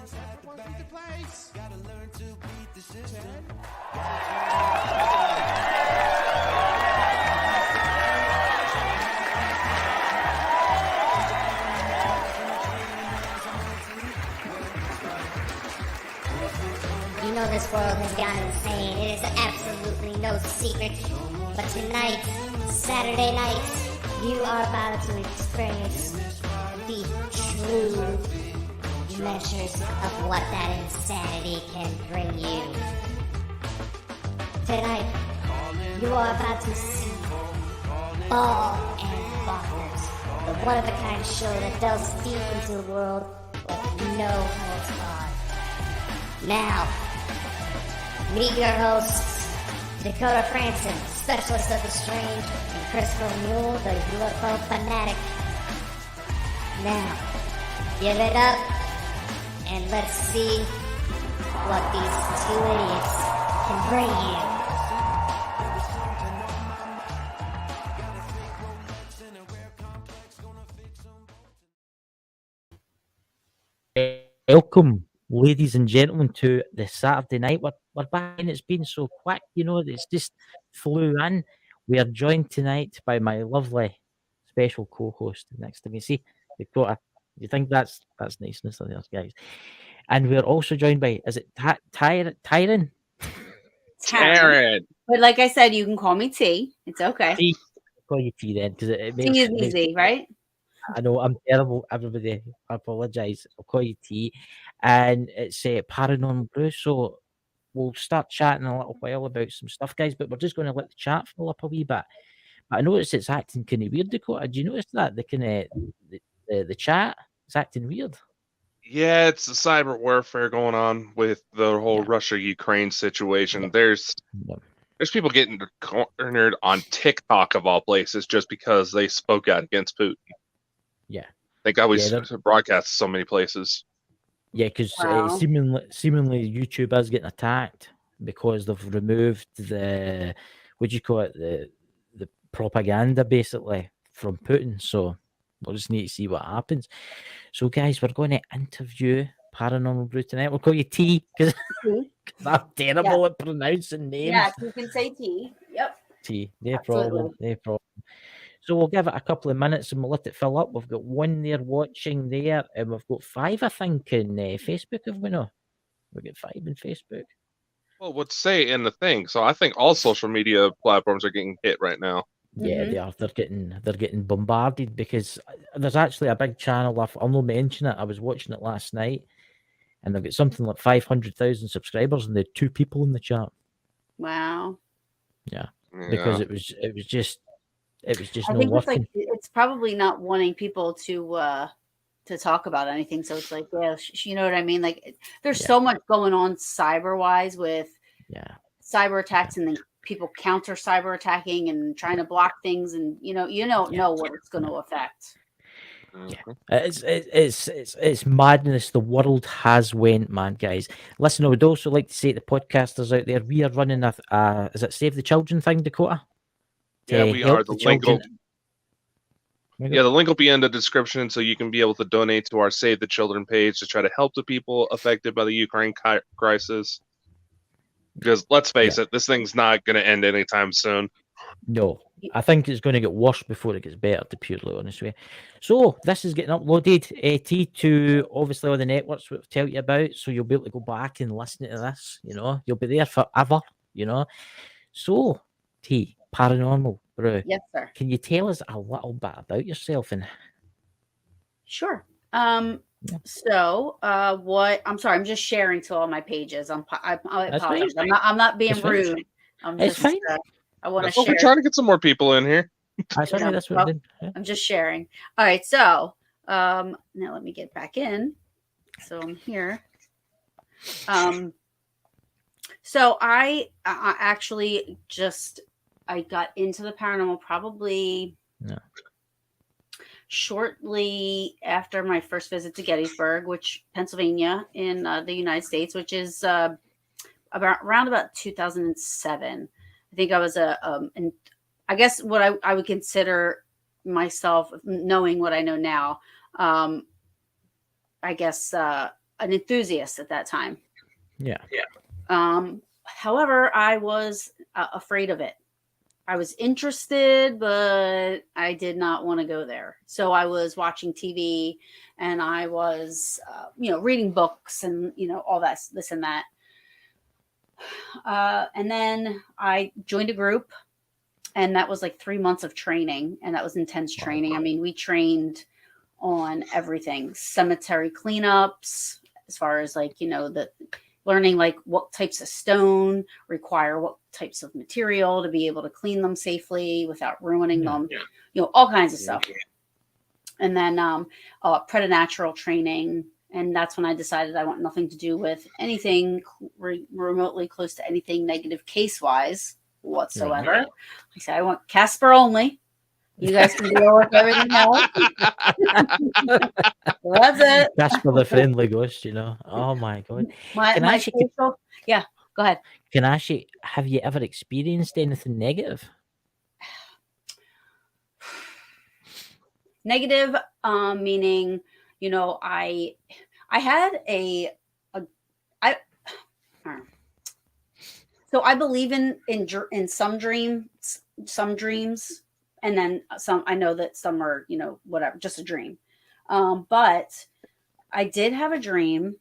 You know this world has gone insane. It is absolutely no secret. But tonight, Saturday night, you are about to experience the true measures of what that insanity can bring you. Tonight, you are about to see Ball and Bonkers, the one-of-a-kind show that delves deep into the world with no holds barred. Now, meet your hosts, Dakota Franson, specialist of the strange, and Christopher Mule, the UFO fanatic. Now, give it up, and let's see what these two idiots can bring you. Welcome, ladies and gentlemen, to the Saturday night. We're back, and it's been so quick, it's just flew in. We are joined tonight by my lovely special co-host next to me. See, Dakota, you think that's niceness of those guys? And we're also joined by, is it Taryn? Taryn. But like I said, you can call me T. It's okay. T. I'll call you T then, because it makes T is easy, right? I know I'm terrible. Everybody, I apologise. I'll call you T. And it's Paranormal Brew. So we'll start chatting a little while about some stuff, guys. But we're just going to let the chat fill up a wee bit. But I noticed it's acting kind of weird, Dakota. Did you notice that the kind of the chat is acting weird? Yeah, it's the cyber warfare going on with the whole Russia-Ukraine situation. There's people getting cornered on TikTok of all places just because they spoke out against Putin. Yeah, they got broadcast so many places. Yeah, because seemingly YouTube is getting attacked because they've removed the the propaganda basically from Putin. So we'll just need to see what happens. So guys, we're going to interview Paranormal Brew tonight. We'll call you T because I'm terrible at pronouncing names. Yeah, you can say T. Yep. T. No problem. So we'll give it a couple of minutes and we'll let it fill up. We've got one there watching there, and we've got 5, I think, in Facebook. Have we not? We've got 5 in Facebook. Well, what's say in the thing? So I think all social media platforms are getting hit right now. Yeah, they are. They're getting bombarded because there's actually a big channel. I'll not mention it. I was watching it last night, and they've got something like 500,000 subscribers, and they had 2 people in the chat. Wow. Yeah, because it was just I think it's probably not wanting people to talk about anything. So it's like, you know what I mean? Like, there's so much going on cyber-wise with cyber attacks, and then people counter cyber attacking and trying to block things, and you don't know what it's going to affect. Yeah, it's madness. The world has went, man, guys. Listen, I would also like to say to the podcasters out there, we are running a is it Save the Children thing, Dakota? Yeah, we are. The link will be in the description, so you can be able to donate to our Save the Children page to try to help the people affected by the Ukraine crisis. Because let's face it, this thing's not going to end anytime soon. No, I think it's going to get worse before it gets better, to purely honest with you. So this is getting uploaded to obviously all the networks we'll tell you about, so you'll be able to go back and listen to this. You'll be there forever. So T. Paranormal Brew. Yes, sir. Can you tell us a little bit about yourself? Sure. So I'm sorry, I'm just sharing to all my pages. I apologize. I'm not being rude. It's fine. I want to share. We're trying to get some more people in here. That's what I did. Yeah. I'm just sharing. All right. So now let me get back in. So I'm here. So I actually I got into the paranormal probably shortly after my first visit to Gettysburg, Pennsylvania in the United States, which is around about 2007. I think I was and I guess what I would consider myself, knowing what I know now, I guess an enthusiast at that time. Yeah. However, I was afraid of it. I was interested, but I did not want to go there. So I was watching TV and I was, reading books and, all that, this and that. And then I joined a group, and that was like 3 months of training, and that was intense training. I mean, we trained on everything, cemetery cleanups, as far as like, the learning like what types of stone require what types of material to be able to clean them safely without ruining them, all kinds of stuff. And then preternatural training. And that's when I decided I want nothing to do with anything remotely close to anything negative case-wise whatsoever. Right. I said, I want Casper only. You guys can deal with everything else. Well, that's it. That's for the friendly ghost, Oh my God. Go ahead. Can I actually, have you ever experienced anything negative? Negative, meaning, I had so I believe in some dreams, and then some, I know that some are, whatever, just a dream. But I did have a dream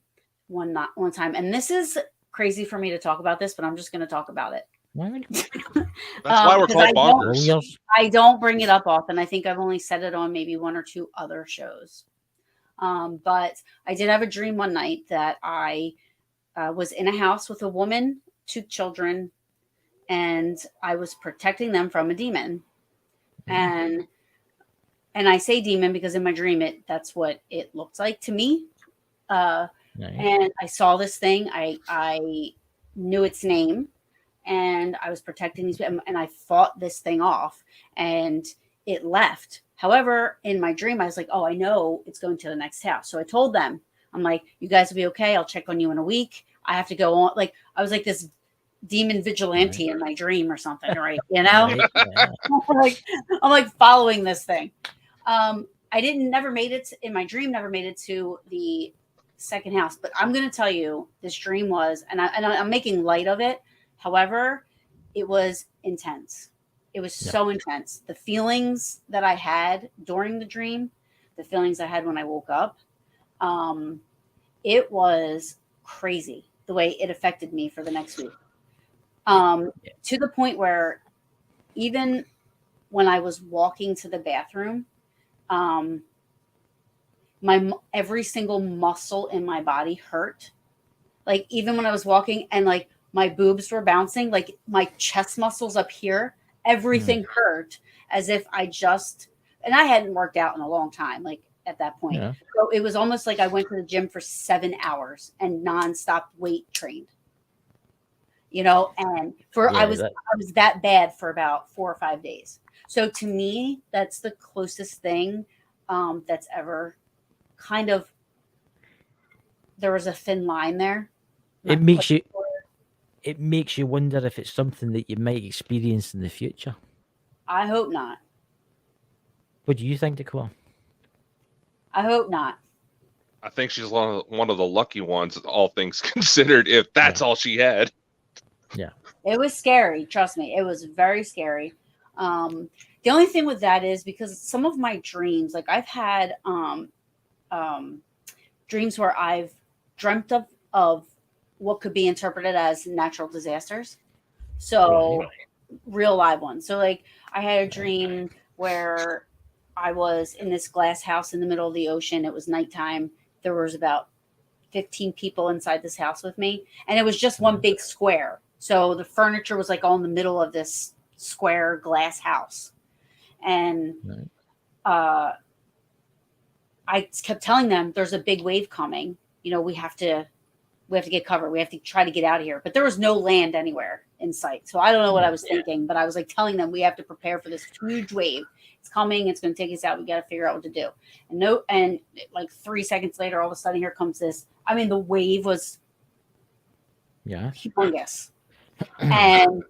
one time, and this is crazy for me to talk about this, but I'm just going to talk about it. That's why we're called Bonkers. I don't bring it up often. I think I've only said it on maybe 1 or 2 other shows. But I did have a dream one night that I was in a house with a woman, 2 children, and I was protecting them from a demon. And I say demon because in my dream, that's what it looked like to me. Nice. And I saw this thing. I knew its name, and I was protecting these, and I fought this thing off, and it left. However, in my dream, I was like, oh, I know it's going to the next house. So I told them, I'm like, you guys will be okay. I'll check on you in a week. I have to go on. Like, I was like this demon vigilante in my dream or something, right? Right, yeah. I'm like following this thing. I never made it in my dream, never made it to the second house, but I'm going to tell you this dream was, and I'm making light of it. However, it was intense. It was so intense. The feelings that I had during the dream, the feelings I had when I woke up, it was crazy the way it affected me for the next week. To the point where even when I was walking to the bathroom, every single muscle in my body hurt. Like even when I was walking and like my boobs were bouncing, like my chest muscles up here, everything hurt as if and I hadn't worked out in a long time, like at that point. Yeah. So it was almost like I went to the gym for 7 hours and nonstop weight trained. And I was that bad for about 4 or 5 days. So to me, that's the closest thing that's ever kind of, there was a thin line there. It makes you wonder if it's something that you might experience in the future. I hope not. What do you think, Dakota? I hope not. I think she's one of the lucky ones, all things considered, if that's all she had. Yeah. It was scary. Trust me. It was very scary. The only thing with that is because some of my dreams, like I've had dreams where I've dreamt of what could be interpreted as natural disasters. So real live ones. So like I had a dream where I was in this glass house in the middle of the ocean. It was nighttime. There was about 15 people inside this house with me. And it was just one big square. So the furniture was like all in the middle of this square glass house. And I kept telling them there's a big wave coming. We have to get covered. We have to try to get out of here. But there was no land anywhere in sight. So I don't know what I was thinking, but I was like telling them we have to prepare for this huge wave. It's coming. It's going to take us out. We got to figure out what to do. And like 3 seconds later, all of a sudden here comes this. I mean, the wave was humongous. And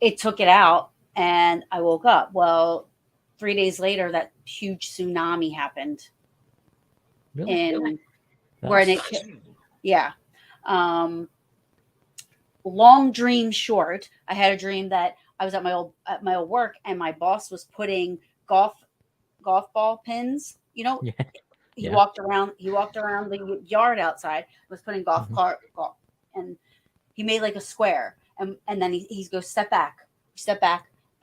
it took it out and I woke up. Well, 3 days later, that huge tsunami happened. Really? Yeah. Long dream short, I had a dream that I was at my old work, and my boss was putting golf ball pins. You know, Yeah. he Yeah. walked around the yard outside, was putting golf, and he made like a square, and then he goes step back,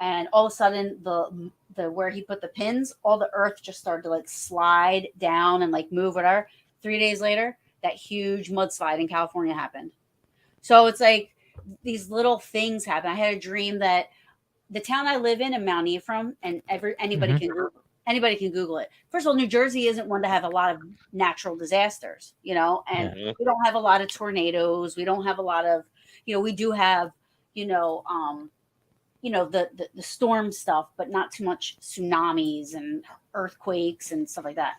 and all of a sudden the where he put the pins, all the earth just started to like slide down and like move, whatever. 3 days later, that huge mudslide in California happened. So it's like these little things happen. I had a dream that the town I live in Mount Ephraim, and anybody can Google it. First of all, New Jersey isn't one to have a lot of natural disasters, you know, and we don't have a lot of tornadoes. We don't have a lot of, you know, we do have, the storm stuff, but not too much tsunamis and earthquakes and stuff like that.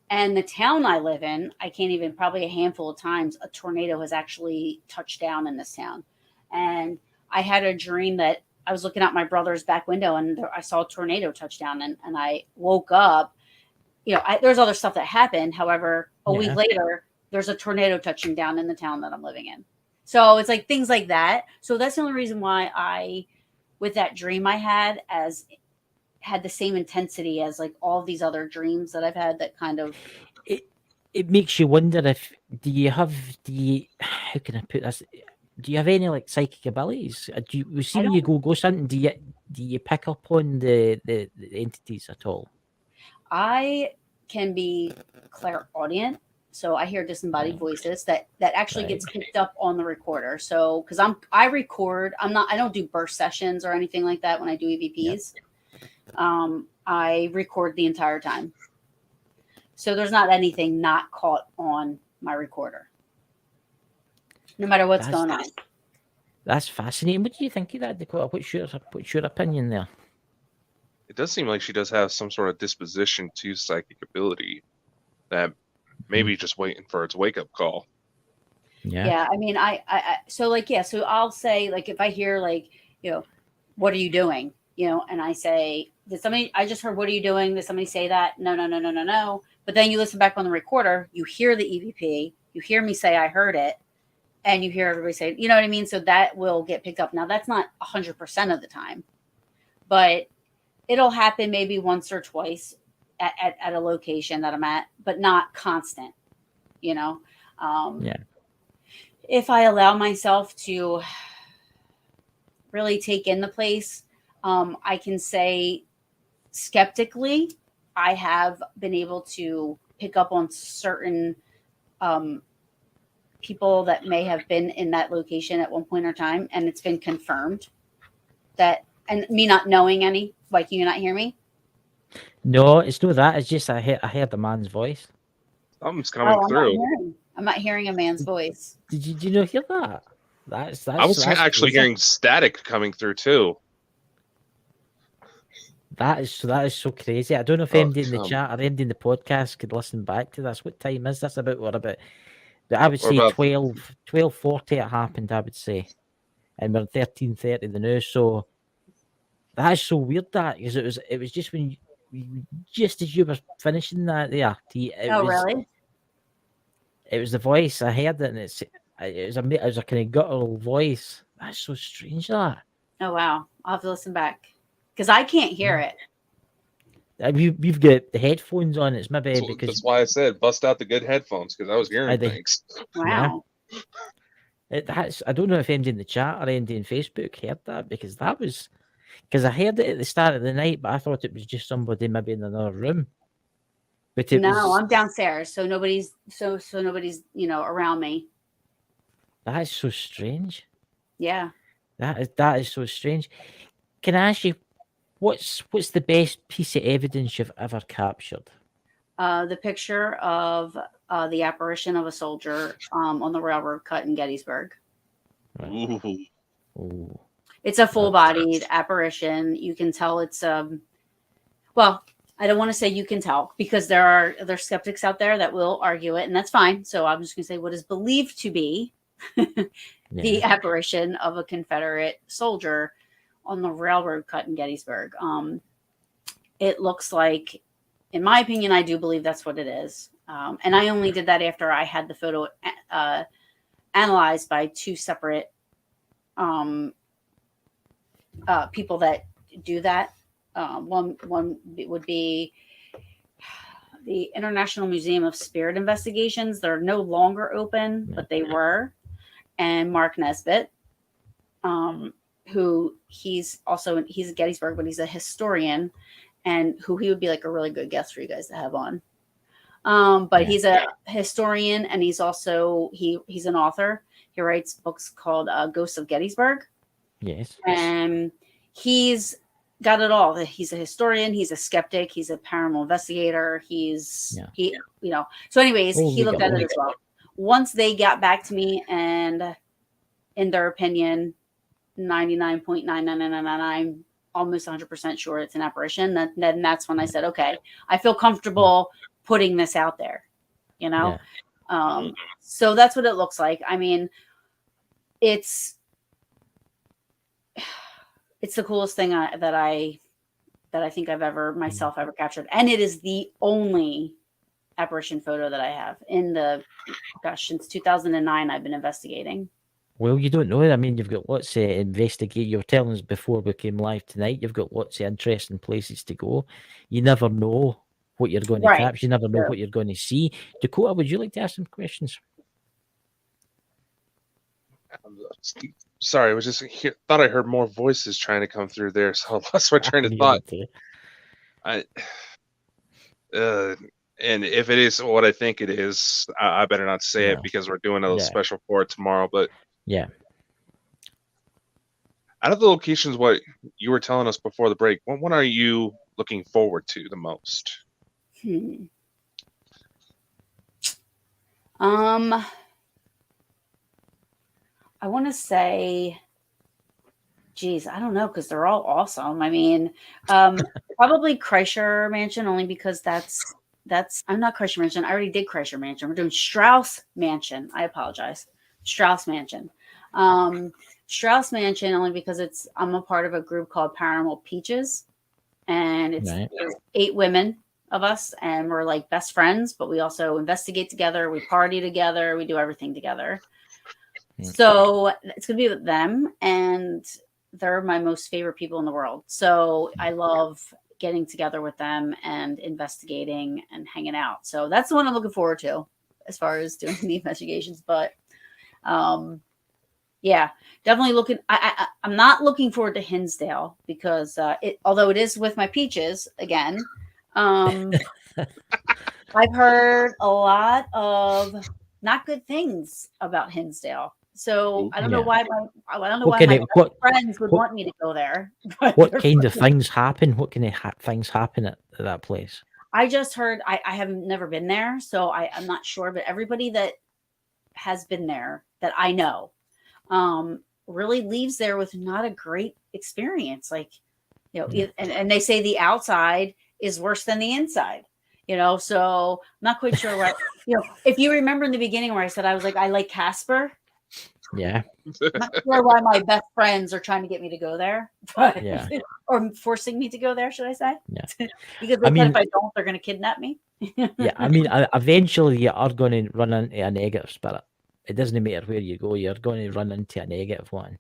And the town I live in, I can't even, probably a handful of times, a tornado has actually touched down in this town. And I had a dream that I was looking out my brother's back window, and I saw a tornado touch down, and I woke up. There's other stuff that happened. However, a week later, there's a tornado touching down in the town that I'm living in. So it's like things like that. So that's the only reason why with that dream I had the same intensity as like all these other dreams that I've had that kind of. It makes you wonder if, how can I put this? Do you have any like psychic abilities? We see when you go hunting, do you pick up on the entities at all? I can be clairaudient, so I hear disembodied voices that actually gets picked up on the recorder. So because I record, I don't do burst sessions or anything like that when I do EVPs. I record the entire time, so there's not anything not caught on my recorder, no matter what's going on. That's fascinating. What do you think of that, Dakota? What's your opinion there? It does seem like she does have some sort of disposition to psychic ability that maybe just waiting for its wake up call. Yeah. I mean, so I'll say, like, if I hear like, what are you doing? And I say, I just heard, what are you doing? Did somebody say that? No. But then you listen back on the recorder, you hear the EVP, you hear me say, I heard it. And you hear everybody say, you know what I mean? So that will get picked up. Now, that's not 100% of the time, but it'll happen maybe once or twice at a location that I'm at, but not constant, If I allow myself to really take in the place, I can say skeptically, I have been able to pick up on certain people that may have been in that location at one point or time, and it's been confirmed that, and me not knowing any. Why can you not hear me? No, it's not that. It's just I heard the man's voice. Something's coming through. I'm not hearing a man's voice. Did you not hear that? I was actually hearing static coming through too. That is so crazy. I don't know if anybody in the chat or anybody in the podcast could listen back to this. What time is this about? What about? I would say 12:40 it happened, I would say. And we're 13:30 the news. So that is so weird, that, because it was just when just as you were finishing that there. Really? It was the voice. I heard it, and it was a kind of guttural voice. That's so strange, that. Oh wow. I'll have to listen back. Because I can't hear it. We've got the headphones on. It's maybe because that's why I said bust out the good headphones, because I was hearing things. Wow. Yeah. I don't know if anybody in the chat or anybody in Facebook heard that, because I heard it at the start of the night, but I thought it was just somebody maybe in another room. But I'm downstairs, so nobody's around me. That is so strange. Yeah. That is so strange. Can I ask you, what's the best piece of evidence you've ever captured? The picture of the apparition of a soldier on the railroad cut in Gettysburg. Right. Ooh. It's a full-bodied apparition. You can tell it's well, I don't want to say you can tell, because there's skeptics out there that will argue it, and that's fine. So I'm just going to say what is believed to be the apparition of a Confederate soldier on the railroad cut in Gettysburg. It looks like, in my opinion, I do believe that's what it is. And I only did that after I had the photo analyzed by two separate people that do that. One would be the International Museum of Spirit Investigations. They're no longer open, but they were. And Mark Nesbitt, who he's at Gettysburg, but he's a historian, and who he would be like a really good guest for you guys to have on. But he's a historian, and he's also he's an author. He writes books called Ghosts of Gettysburg. Yes. And he's got it all. He's a historian, he's a skeptic, he's a paranormal investigator, so anyways, he looked at it as well. Once they got back to me, and in their opinion, 99.99999, almost 100% sure it's an apparition, then that's when I said, okay, I feel comfortable putting this out there, so that's what it looks like. I mean, it's the coolest thing that I think I've ever captured. And it is the only apparition photo that I have since 2009, I've been investigating. Well, you don't know it. I mean, you've got lots to investigate. You were telling us before we came live tonight, you've got lots of interesting places to go. You never know what you're going to capture. You never know what you're going to see. Dakota, would you like to ask some questions? Sorry, I was just thought I heard more voices trying to come through there, so I lost my train of thought. And if it is what I think it is, I better not say it because we're doing a special for it tomorrow. But out of the locations, what you were telling us before the break, what one are you looking forward to the most? I want to say, geez, I don't know, because they're all awesome. I mean, probably Kreischer Mansion, only because I'm not Kreischer Mansion. I already did Kreischer Mansion. We're doing Strauss Mansion. I apologize. Strauss Mansion. Strauss Mansion, only because I'm a part of a group called Paranormal Peaches, and there's 8 women of us, and we're like best friends, but we also investigate together. We party together. We do everything together. So it's going to be with them, and they're my most favorite people in the world. So I love getting together with them and investigating and hanging out. So that's the one I'm looking forward to as far as doing the investigations. But definitely looking. I'm not looking forward to Hinsdale because although it is with my peaches again, I've heard a lot of not good things about Hinsdale. So I don't know why my friends would want me to go there. What kind of things happen? What kind of things happen at that place? I just heard. I have never been there, so I'm not sure. But everybody that has been there that I know really leaves there with not a great experience. Like, and they say the outside is worse than the inside. So I'm not quite sure what. If you remember in the beginning where I said I like Casper. Yeah. Not sure why my best friends are trying to get me to go there, but or forcing me to go there, should I say? Yeah. Because they said if I don't, they're going to kidnap me. Yeah, I mean, eventually you are going to run into a negative spirit. It doesn't matter where you go; you're going to run into a negative one.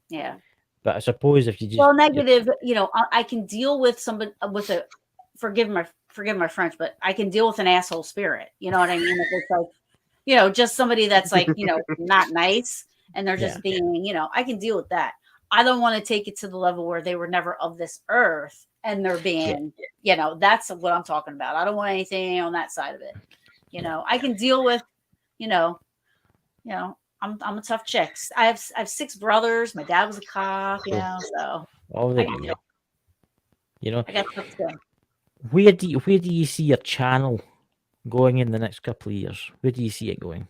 Yeah. But I suppose if you just negative, I can deal with somebody with a forgive my French, but I can deal with an asshole spirit. You know what I mean? If it's like, just somebody that's like, not nice. And they're just being, I can deal with that. I don't want to take it to the level where they were never of this earth and they're being, that's what I'm talking about. I don't want anything on that side of it. I can deal with, I'm a tough chick. I have 6 brothers. My dad was a cop, so. All the year. I got stuff to do. Where do you see your channel going in the next couple of years? Where do you see it going?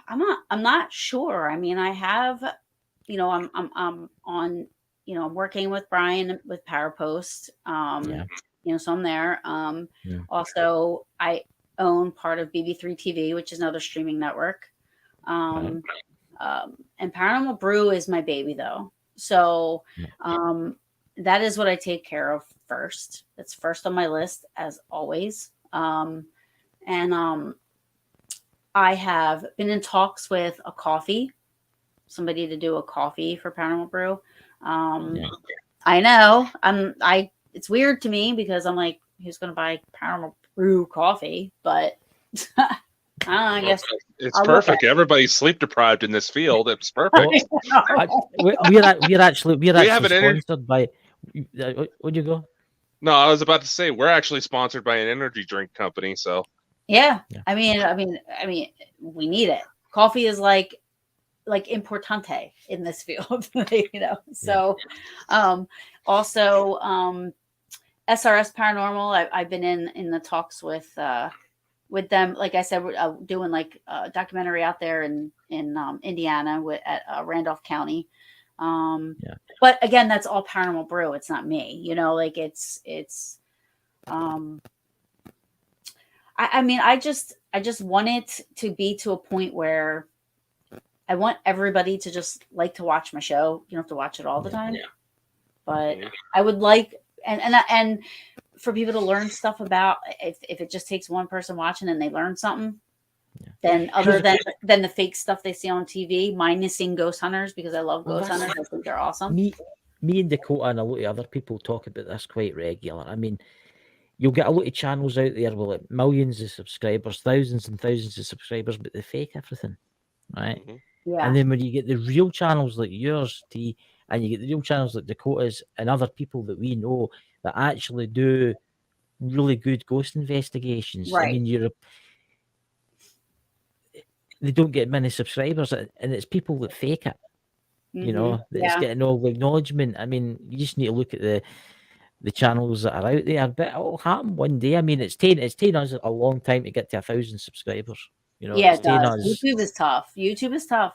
I'm not sure. I mean, I have, I'm on, I'm working with Brian with Parapost. So I'm there. Also I own part of BB3 TV, which is another streaming network. And Paranormal Brew is my baby though. So, that is what I take care of first. It's first on my list as always. And I have been in talks with somebody to do a coffee for Paranormal Brew. I know. It's weird to me because I'm like, who's going to buy Paranormal Brew coffee? But I guess it's perfect. Everybody's sleep deprived in this field. It's perfect. We're actually sponsored by. Would you go? No, I was about to say we're actually sponsored by an energy drink company. So yeah. I mean, we need it. Coffee is like importante in this field, So, also, SRS Paranormal. I've been in the talks with them. Like I said, we're doing like a documentary out there in Indiana at Randolph County. But again, that's all Paranormal Brew. It's not me, like it's I just want it to be to a point where I want everybody to just like to watch my show. You don't have to watch it all the time, but I would like, and for people to learn stuff about, if it just takes one person watching and they learn something, then other than the fake stuff they see on TV, minusing ghost hunters, because I love ghost hunters. I think they're awesome. Me and Dakota and a lot of other people talk about this quite regular. I mean, you'll get a lot of channels out there with like millions of subscribers, thousands and thousands of subscribers, but they fake everything, right? Yeah. And then when you get the real channels like yours, T, and you get the real channels like Dakota's and other people that we know that actually do really good ghost investigations. Right. I mean, they don't get many subscribers, and it's people that fake it. It's getting all the acknowledgement. I mean, you just need to look at the channels that are out there, but it'll happen one day. I mean, it's taken us a long time to get to 1,000 subscribers. It does. YouTube is tough.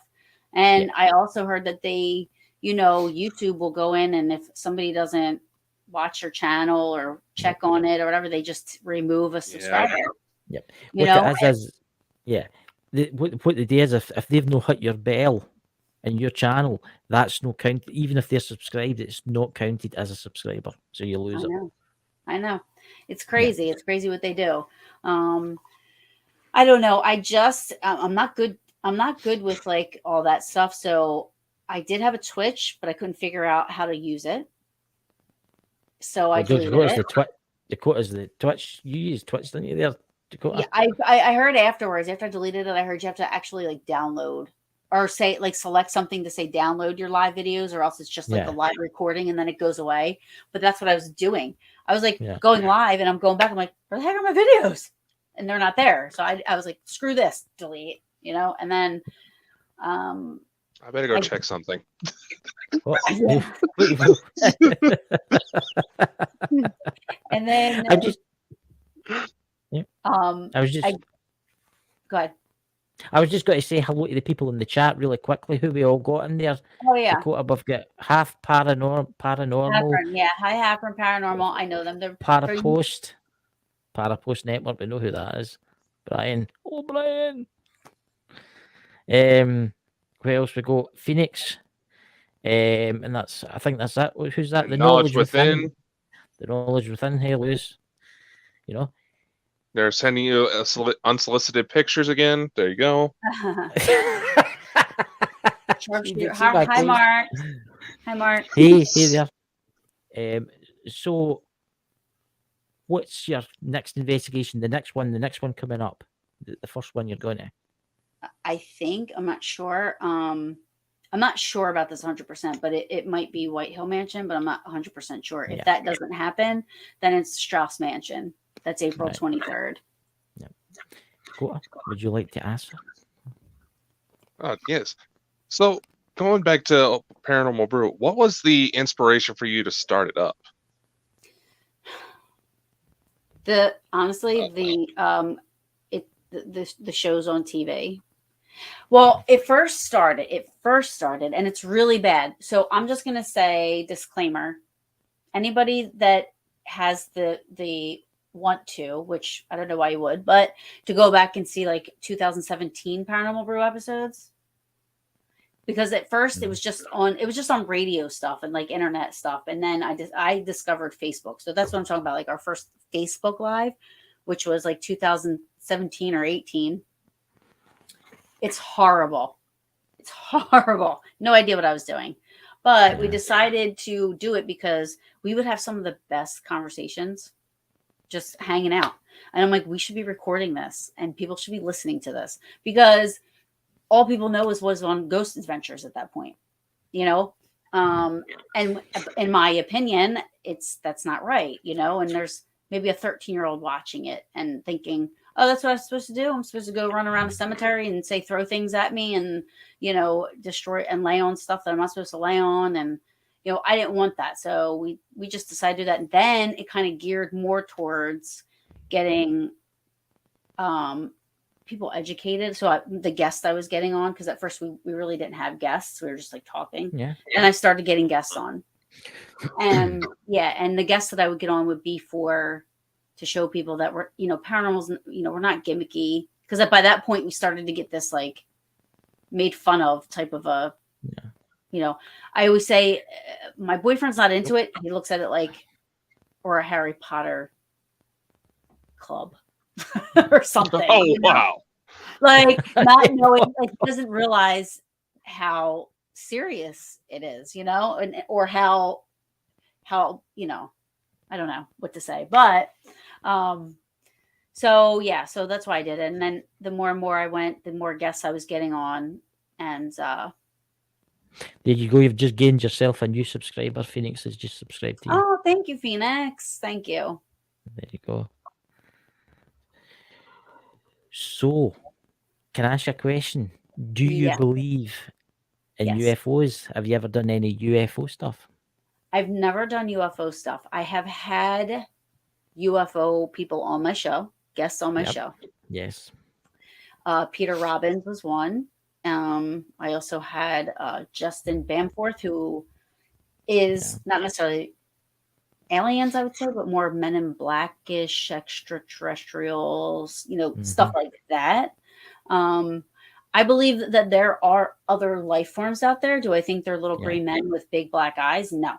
And I also heard that they, YouTube will go in, and if somebody doesn't watch your channel or check on it or whatever, they just remove a subscriber. Yep. What they do is if they've not hit your bell in your channel, that's no count. Even if they're subscribed, it's not counted as a subscriber, so you lose it. I know. It's crazy. Yeah. It's crazy what they do. I don't know. I'm not good. I'm not good with like all that stuff. So I did have a Twitch, but I couldn't figure out how to use it. So I deleted it. Dakota's the Twitch. You use Twitch, didn't you? There, Dakota. Yeah, I heard afterwards. After I deleted it, I heard you have to actually like download or say like select something to say download your live videos, or else it's just like the live recording and then it goes away. But that's what I was doing. I was like going live and I'm going back. I'm like, where the heck are my videos? And they're not there. So I was like, screw this, delete, and then I better go check something. And then go ahead. I was just going to say hello to the people in the chat really quickly who we all got in there. Oh yeah. Dakota, we've got half paranormal. Yeah, hi Hapron Paranormal. I know them. They're Parapost Network. We know who that is. Brian. Oh, Brian. Where else we go? Phoenix. And I think that's that. Who's that? The knowledge within. The knowledge within. Hey, Lewis. They're sending you unsolicited pictures again. There you go. Hi, Mark. Hi, Mark. Hey there. So, what's your next investigation? The next one coming up. The first one you're going to. I think, I'm not sure. I'm not sure about this 100%, but it might be White Hill Mansion, but I'm not 100% sure. If that doesn't happen, then it's Strauss Mansion. That's April 23rd. Yeah. Cool. Would you like to ask? Yes. So going back to Paranormal Brew, what was the inspiration for you to start it up? The shows on TV. Well, it first started, and it's really bad. So I'm just gonna say disclaimer: anybody that has the want to, which I don't know why you would, but to go back and see like 2017 Paranormal Brew episodes, because at first it was just on radio stuff and like internet stuff, and then I discovered Facebook. So that's what I'm talking about, like our first Facebook Live, which was like 2017 17 or 18. It's horrible. It's horrible. No idea what I was doing. But we decided to do it because we would have some of the best conversations just hanging out. And I'm like, we should be recording this and people should be listening to this because all people know is was on Ghost Adventures at that point, you know? And in my opinion, that's not right, you know? And there's maybe a 13-year-old watching it and thinking, oh, that's what I'm supposed to do. I'm supposed to go run around the cemetery and say, throw things at me and, you know, destroy and lay on stuff that I'm not supposed to lay on. And, you know, I didn't want that. So we just decided to do that. And then it kind of geared more towards getting people educated. So the guests I was getting on, because at first we really didn't have guests. We were just like talking. Yeah. And I started getting guests on. And and the guests that I would get on would be to show people that we're, you know, paranormal's, you know, we're not gimmicky. Because by that point we started to get this like made fun of type of a, you know, I always say my boyfriend's not into it. He looks at it like, or a Harry Potter club or something. Oh, you know? wow. Like not knowing, like doesn't realize how serious it is, you know, or how, you know, I don't know what to say, but, so that's why I did it. And then the more and more I went, the more guests I was getting on. And, there you go. You've just gained yourself a new subscriber. Phoenix has just subscribed to you. oh, thank you, Phoenix. Thank you. There you go. So, can I ask you a question? Do you believe in UFOs? Have you ever done any UFO stuff? I've never done UFO stuff. I have had UFO people on my show, guests on my show. Yes. Peter Robbins was one. I also had Justin Bamforth, who is not necessarily aliens, I would say, but more Men in Blackish, extraterrestrials, you know, stuff like that. I believe that there are other life forms out there. Do I think they're little green men with big black eyes? No.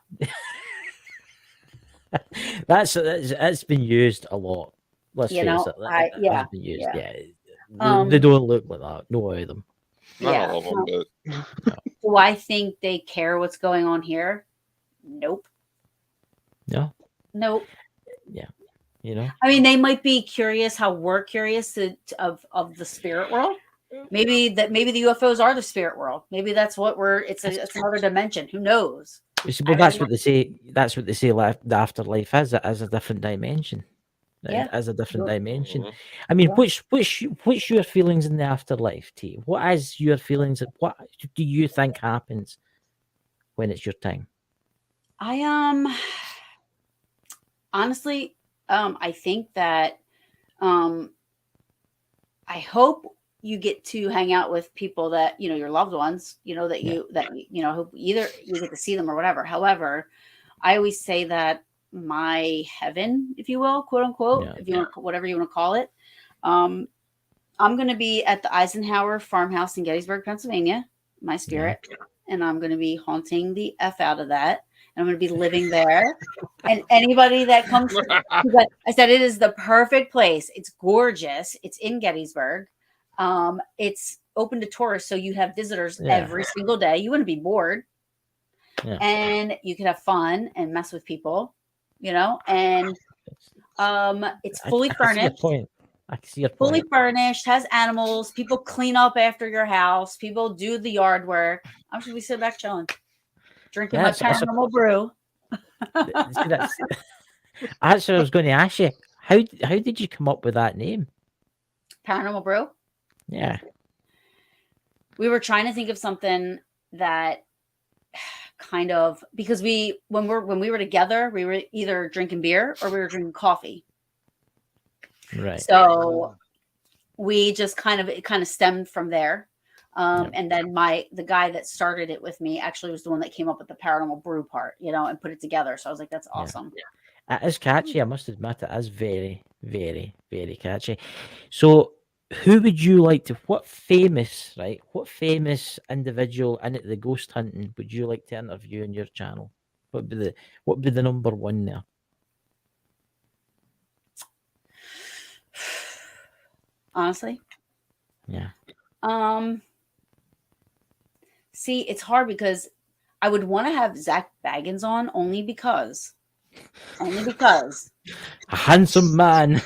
That's been used a lot. Let's face it. That's been used. They don't look like that. No way of them. Not all of them, but do I think they care what's going on here? Nope. No. Nope. Yeah. You know. I mean, they might be curious how we're curious of the spirit world. Maybe the UFOs are the spirit world. Maybe that's what it's another dimension. Who knows? Well, that's what they say. That's what they say. The afterlife is as a different dimension. As a different dimension. I mean, what's your feelings in the afterlife, T? What is your feelings? What do you think happens when it's your time? I honestly, I think that I hope you get to hang out with people that, you know, your loved ones, you know, that you know, either you get to see them or whatever. However, I always say that my heaven, if you will, quote unquote, if you want, whatever you want to call it, I'm going to be at the Eisenhower farmhouse in Gettysburg, Pennsylvania, my spirit, and I'm going to be haunting the F out of that. I'm going to be living there. And anybody that comes, I said, it is the perfect place. It's gorgeous. It's in Gettysburg. It's open to tourists. So you have visitors every single day. You wouldn't be bored. And you can have fun and mess with people, you know, and it's fully furnished. I can see your point. Fully furnished, has animals. People clean up after your house. People do the yard work. I'm just going to be sitting back chilling. Drinking my paranormal brew. That's what I was going to ask you. How did you come up with that name? Paranormal Brew? Yeah. We were trying to think of something that kind of, because when we were together, we were either drinking beer or we were drinking coffee. Right. So we just it kind of stemmed from there. And then the guy that started it with me actually was the one that came up with the paranormal brew part, you know, and put it together. So I was like, that's awesome. It is catchy. I must admit, it is very, very, very catchy. So who would you like to, what famous individual in it, the ghost hunting, would you like to interview on your channel? What would be the number one there? honestly. Yeah. See, it's hard because I would want to have Zach Baggins on only because. A handsome man.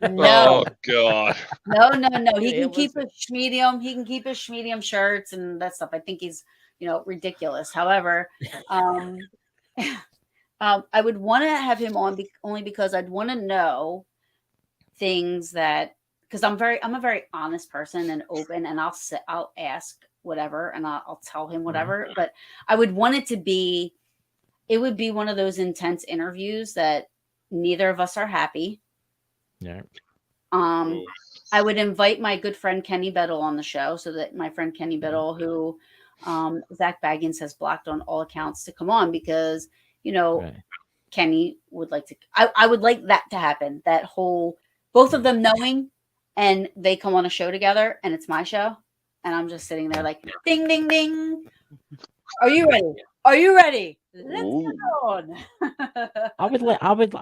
No. Oh God. No. He Yeah, can keep listen. his medium. He can keep his medium shirts and that stuff. I think he's, ridiculous. However, I would want to have him on only because I'd want to know things that, because I'm a very honest person and open, and I'll ask whatever, and I'll tell him whatever. But I would want it would be one of those intense interviews that neither of us are happy. Yeah. I would invite my good friend Kenny Biddle on the show, so that my friend Kenny Biddle, who Zach Baggins has blocked on all accounts, to come on, because Kenny would like to. I would like that to happen. That whole both of them knowing, and they come on a show together, and it's my show, and I'm just sitting there like, ding, ding, ding. Are you ready? Are you ready? Let's go on. I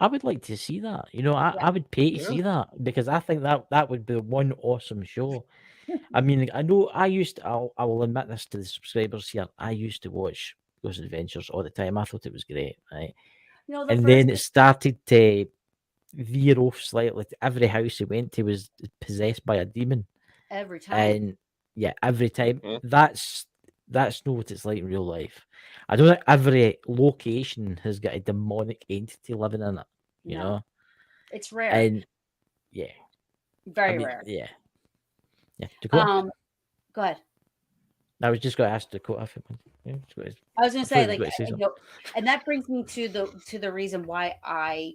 would like to see that. I would pay to see that, because I think that would be one awesome show. I mean, I know I will admit this to the subscribers here. I used to watch Ghost Adventures all the time. I thought it was great, right? And then it started to veer off slightly. Every house he went to was possessed by a demon. Every time. And yeah, every time. That's not what it's like in real life. I don't think every location has got a demonic entity living in it. You know? It's rare. And yeah. Very rare. Yeah. Yeah. Dakota? Go ahead. I was just going to ask Dakota. I was going to say, and that brings me to the reason why I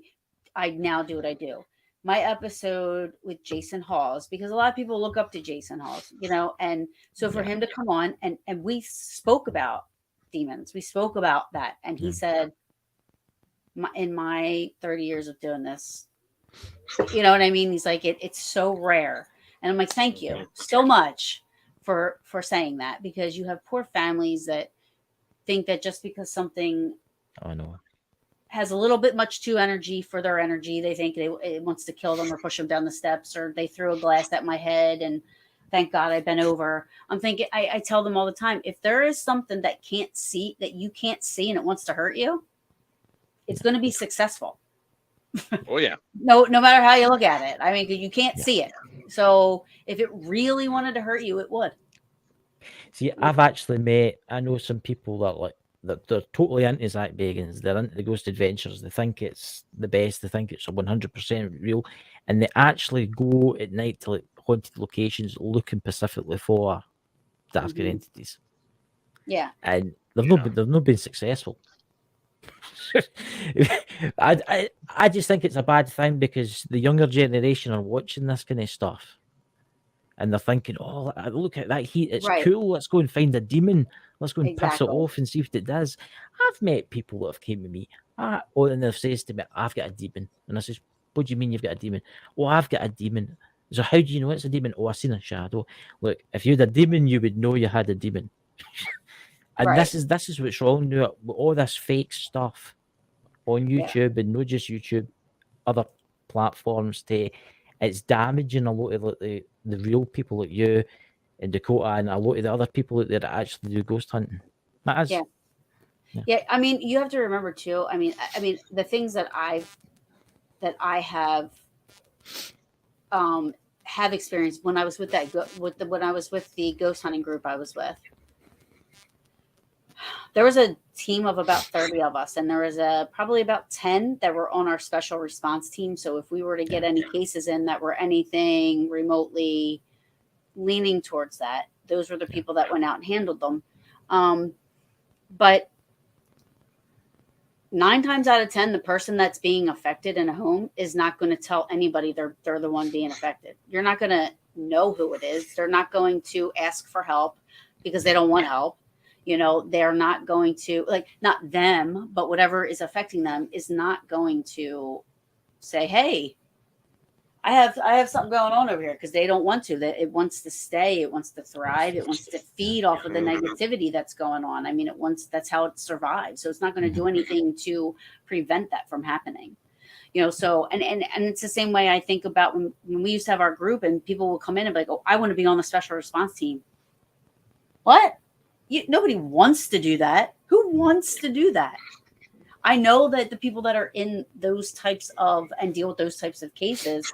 now do what I do. My episode with Jason Hawes, because a lot of people look up to Jason Hawes, and so for him to come on and we spoke about demons, we spoke about that, and he said, in my 30 years of doing this, you know what I mean? He's like, it's so rare. And I'm like, thank you so much for saying that, because you have poor families that think that just because something has a little bit much too energy for their energy, they think it wants to kill them or push them down the steps, or they threw a glass at my head and thank God I bent over. I'm thinking, I tell them all the time, if there is something that you can't see and it wants to hurt you, it's going to be successful. Oh yeah. No matter how you look at it. I mean, you can't see it. So if it really wanted to hurt you, it would. See, I've actually I know some people that they're totally into Zach Bagans. They're into the Ghost Adventures. They think it's the best. They think it's 100% real. And they actually go at night to haunted locations looking specifically for darker entities. Yeah. And they've not been successful. I just think it's a bad thing, because the younger generation are watching this kind of stuff and they're thinking, oh, look at that heat, it's cool, let's go and find a demon, let's go and piss it off and see what it does. I've met people that have came to me and they've says to me, I've got a demon, and I says, what do you mean you've got a demon? Oh, I've got a demon. So how do you know it's a demon? Oh, I seen a shadow. Look, if you had a demon, you would know you had a demon. And this is what's wrong with all this fake stuff on YouTube, and not just YouTube, other platforms. It's damaging a lot of the real people like you and Dakota, and a lot of the other people out there that actually do ghost hunting. That is. Yeah. I mean, you have to remember too. I mean, the things that I have experienced when I was with when I was with the ghost hunting group I was with. There was a team of about 30 of us, and there was probably about 10 that were on our special response team. So if we were to get any cases in that were anything remotely leaning towards that, those were the people that went out and handled them. But 9 times out of 10, the person that's being affected in a home is not going to tell anybody they're the one being affected. You're not going to know who it is. They're not going to ask for help because they don't want help. They're not going to, not them, but whatever is affecting them is not going to say, hey, I have something going on over here, because they don't want to. That it wants to stay, it wants to thrive, it wants to feed off of the negativity that's going on. I mean, that's how it survives. So it's not going to do anything to prevent that from happening. So and it's the same way I think about when we used to have our group and people will come in and be like, oh, I want to be on the special response team. What? Nobody wants to do that. Who wants to do that? I know that the people that are in those types of and deal with those types of cases,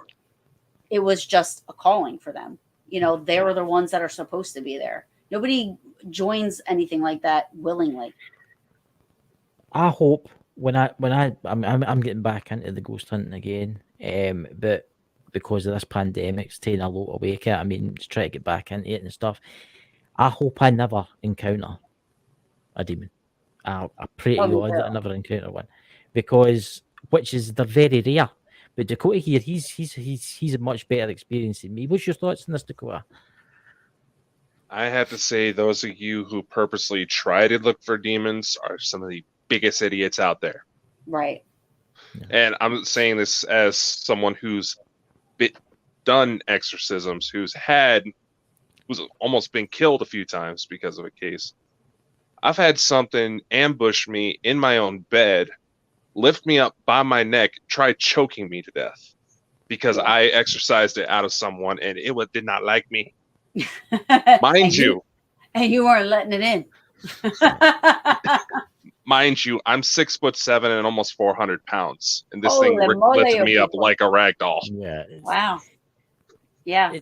it was just a calling for them. They were the ones that are supposed to be there. Nobody joins anything like that willingly. I hope I'm getting back into the ghost hunting again, but because of this pandemic, it's taking a lot away. To try to get back into it and stuff. I hope I never encounter a demon. I pray to God that I never encounter one, because they're very rare. But Dakota here, he's a much better experience than me. What's your thoughts on this, Dakota? I have to say, those of you who purposely try to look for demons are some of the biggest idiots out there. Right. Yeah. And I'm saying this as someone who's done exorcisms, who's almost been killed a few times because of a case. I've had something ambush me in my own bed, lift me up by my neck, try choking me to death because I exorcised it out of someone and it did not like me. Mind you. And you weren't letting it in. Mind you, I'm 6'7" and almost 400 pounds. And this thing lifted me up like a rag doll. Yeah. Wow. Yeah.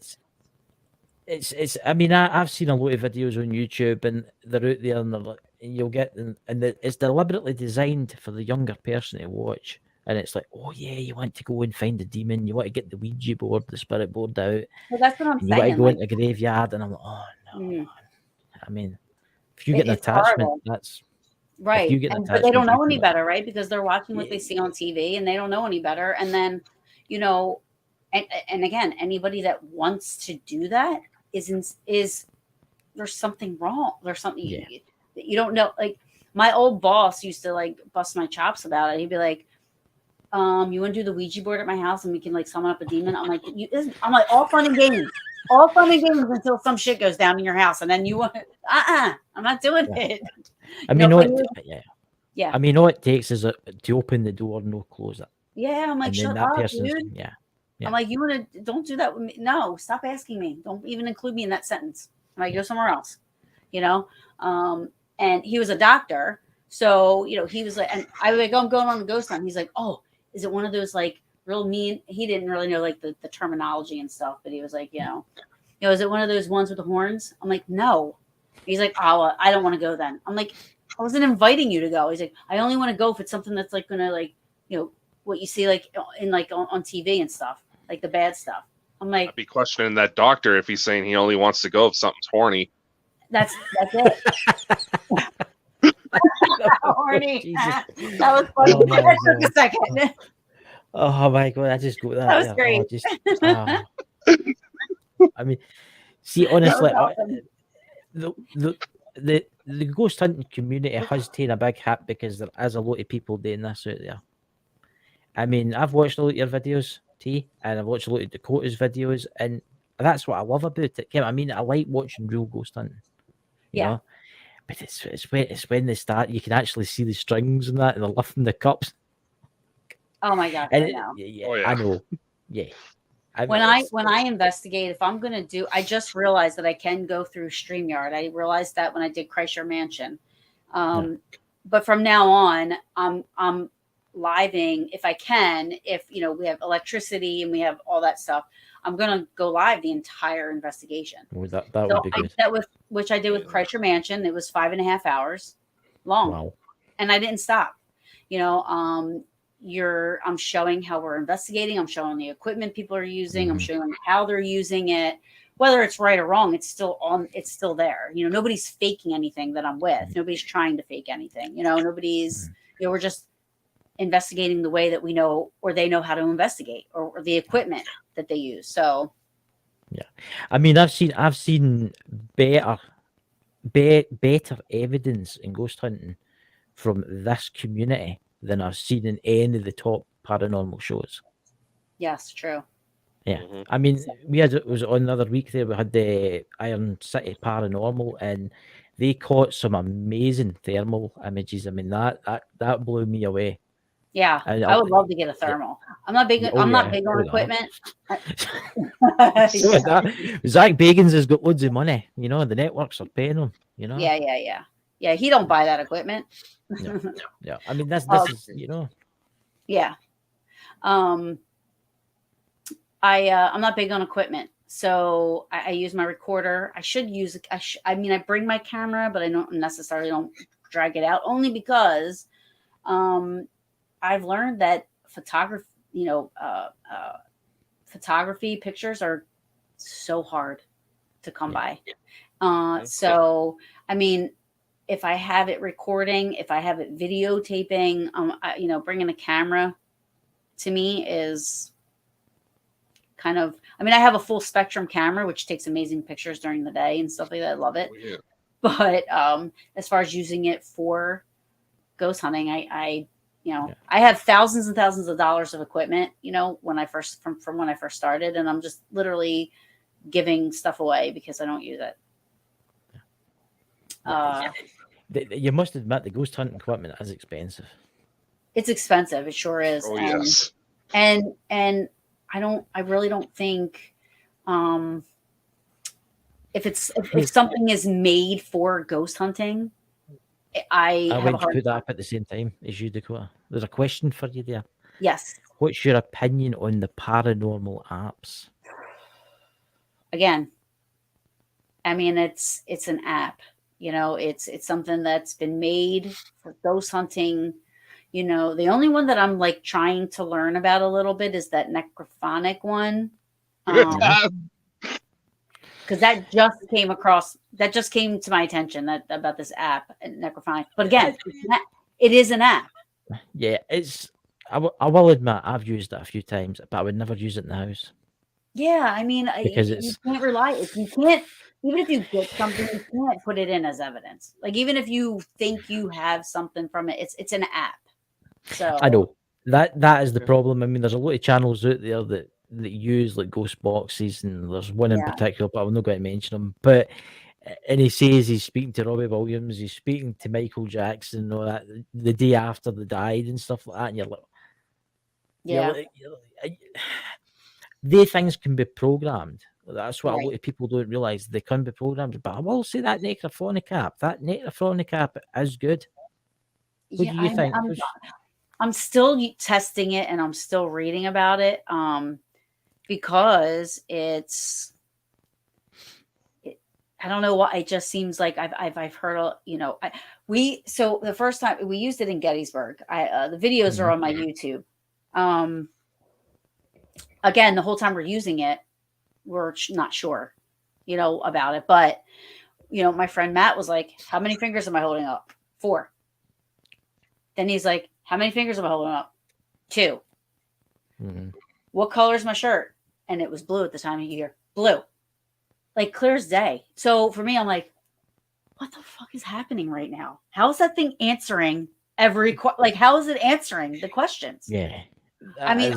I've seen a lot of videos on YouTube and they're out there and you'll get them, and it's deliberately designed for the younger person to watch. And it's like, oh yeah, you want to go and find a demon, you want to get the Ouija board, the spirit board out. Well, that's what I'm saying. You want to go into the graveyard, and I'm like, oh no. If you get an attachment, horrible. That's right. But they don't know any better, right? Because they're watching what they see on TV and they don't know any better. And then, and again, anybody that wants to do that is there's something wrong. There's something you don't know. Like my old boss used to like bust my chops about it. He'd be like, you want to do the Ouija board at my house and we can like summon up a demon? I'm like, all fun and games. All fun and games until some shit goes down in your house. And then you want I'm not doing it. All it takes is to open the door, no close it. Yeah. I'm like, shut up, dude. Yeah. I'm like, don't do that with me. No, stop asking me. Don't even include me in that sentence. I'm like, go somewhere else, and he was a doctor. So, he was like, and I was like, I'm going on the ghost hunt. He's like, oh, is it one of those like real mean? He didn't really know like the terminology and stuff, but he was like, is it one of those ones with the horns? I'm like, no. He's like, oh, I don't want to go then. I'm like, I wasn't inviting you to go. He's like, I only want to go if it's something that's like going to like, what you see like in like on TV and stuff, like the bad stuff. I'm like, I'd be questioning that doctor if he's saying he only wants to go if something's horny. That's it. Horny. That was funny. That took a second. Oh my god! I just got that. That was great. See, honestly, the ghost hunting community has taken a big hit because there is a lot of people doing this out there. I've watched a lot of your videos, T, and I've watched a lot of Dakota's videos, and that's what I love about it. I like watching real ghost hunting. You know? But it's when they start, you can actually see the strings and that, and they're lifting the cups. Oh my gosh! And I know. I know. Yeah. When I investigate, if I'm gonna do, I just realized that I can go through StreamYard. I realized that when I did Christchurch Mansion. But from now on, I'm living if I can. If we have electricity and we have all that stuff, I'm gonna go live the entire investigation. Well, that would be good. Which I did with Christchurch Mansion. It was 5.5 hours long. Wow. And I didn't stop. I'm showing how we're investigating. I'm showing the equipment people are using. I'm showing how they're using it. Whether it's right or wrong, it's still there. Nobody's faking anything that I'm with. Nobody's trying to fake anything. Nobody's, we're just investigating the way that we know, or they know how to investigate, or the equipment that they use. So yeah, I've seen better evidence in ghost hunting from this community than I've seen in any of the top paranormal shows. Yes, true. Yeah, it was on the other week there. We had the Iron City Paranormal, and they caught some amazing thermal images. That blew me away. Yeah, And I would love to get a thermal. I'm not big. I'm not big on equipment. So is that. Zach Bagans has got loads of money. You know, the networks are paying him. You know. Yeah. He don't buy that equipment. Yeah. I mean, this is, you know. Yeah. I'm not big on equipment, so I use my recorder. I should use. I mean, I bring my camera, but I don't necessarily drag it out, only because I've learned that photography, photography pictures are so hard to come by. So, I mean, if I have it recording, if I have it videotaping, bringing a camera to me is kind of, I mean, I have a full spectrum camera, which takes amazing pictures during the day and stuff like that. I love it. Yeah. But as far as using it for ghost hunting, I have thousands and thousands of dollars of equipment, when I first, from when I first started, and I'm just literally giving stuff away because I don't use it. You must admit the ghost hunting equipment is expensive. It's expensive. It sure is. Oh, yes. And I really don't think, if something is made for ghost hunting, I went to put that up at the same time as you, Dakota. There's a question for you there. Yes. What's your opinion on the paranormal apps? Again, I mean, it's an app. It's something that's been made for ghost hunting. The only one that I'm like trying to learn about a little bit is that necrophonic one. Because that just came to my attention about this app, necrophonic. But again, it is an app. Yeah, I will admit I've used it a few times, but I would never use it in the house. Yeah, I mean, because you can't rely. You can't, even if you get something, you can't put it in as evidence. Like, even if you think you have something from it, it's an app. So I know that is the problem. I mean, there's a lot of channels out there that use like ghost boxes, and there's one in particular, but I'm not going to mention him. And he says he's speaking to Robbie Williams, he's speaking to Michael Jackson, and all that the day after they died and stuff like that. And you're like, they things can be programmed. That's what a lot of people don't realize. They can be programmed. But I will say that necrophonic app is good. What do you think? I'm still testing it, and I'm still reading about it, because I don't know why. It just seems like I've heard, so the first time we used it in Gettysburg, the videos are on my YouTube. Again, the whole time we're using it, we're not sure, about it. But, my friend Matt was like, how many fingers am I holding up? 4. Then he's like, how many fingers am I holding up? 2. Mm-hmm. What color is my shirt? And it was blue at the time of year. Blue. Like clear as day. So for me, I'm like, what the fuck is happening right now? How is that thing answering how is it answering the questions? Yeah. I mean,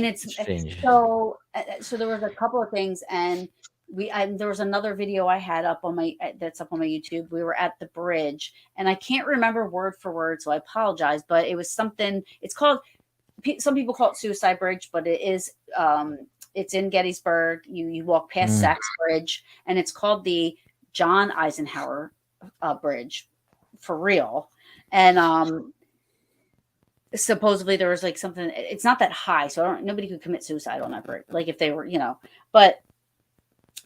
it's strange. So there was a couple of things, and there was another video I had that's up on my YouTube. We were at the bridge, and I can't remember word for word, so I apologize, but it was something, it's called, some people call it Suicide Bridge, but it is, it's in Gettysburg. You walk past Sachs Bridge, and it's called the John Eisenhower Bridge, for real. And supposedly there was like something, it's not that high, so nobody could commit suicide on that bridge, like if they were, but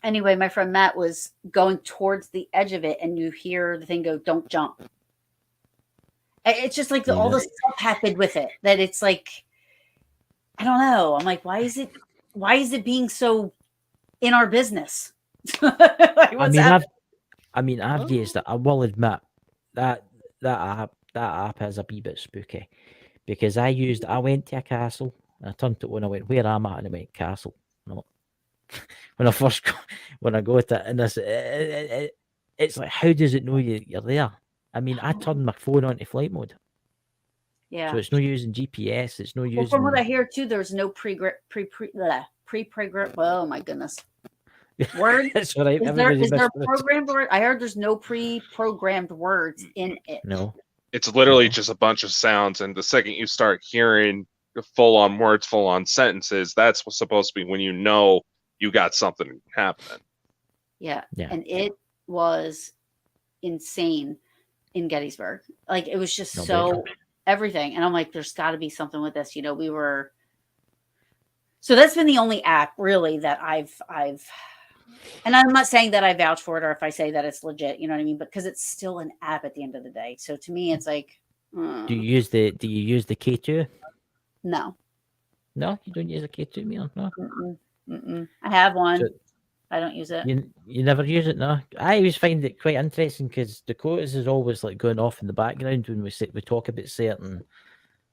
anyway, my friend Matt was going towards the edge of it, and you hear the thing go, "Don't jump." It's just like all the stuff happened with it, that it's like, I don't know. I'm like, why is it being so in our business? Like, I've used it. I will admit that app is a wee bit spooky, because I went to a castle, and I turned to it when I went, where am I? And I went, castle. No. When I go to it, and it's like, how does it know you're there? I mean, I turned my phone on to flight mode. Yeah. So it's no using GPS. It's no using. Well, from what I hear too, there's no pre-programmed. Oh my goodness. Word. That's right. Is there a programmed word? I heard there's no pre-programmed words in it. No. it's literally just a bunch of sounds, and the second you start hearing full on words, full on sentences, that's what's supposed to be when you know you got something happening. Yeah. And it was insane in Gettysburg. Like, it was just everything. And I'm like, there's got to be something with this. You know, so that's been the only app really that I've, and I'm not saying that I vouch for it or if I say that it's legit, you know what I mean? But because it's still an app at the end of the day. So to me, it's like, Do you use the K2? No. No, you don't use a K2 meter, no. I have one. So, I don't use it. You never use it, no. I always find it quite interesting because Dakota's is always like going off in the background when we talk about certain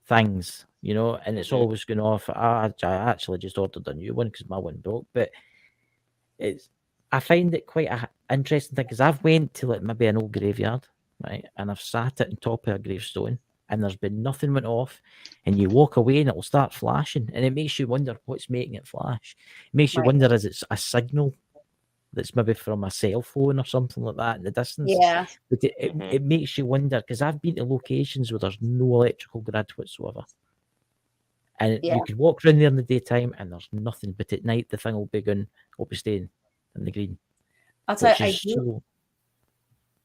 things, you know, and it's always going off. I actually just ordered a new one because my one broke, but I find it quite an interesting thing because I've went to like maybe an old graveyard, right, and I've sat it on top of a gravestone and there's been nothing went off, and you walk away and it'll start flashing, and it makes you wonder what's making it flash. It makes you wonder, is it a signal that's maybe from a cell phone or something like that in the distance? Yeah. But it makes you wonder, because I've been to locations where there's no electrical grid whatsoever. And you could walk around there in the daytime and there's nothing, but at night the thing will be staying in the green. I'll tell you, I do.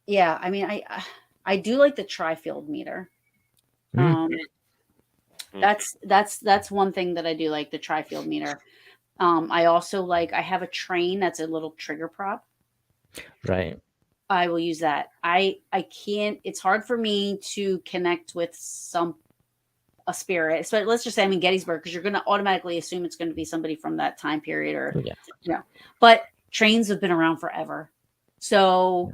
Yeah, I mean, I do like the tri-field meter. That's one thing that I do like, the tri-field meter. I also I have a train that's a little trigger prop. Right. I will use that. I can't, it's hard for me to connect with a spirit. So let's just say I'm in Gettysburg, because you're going to automatically assume it's going to be somebody from that time period, or but trains have been around forever. So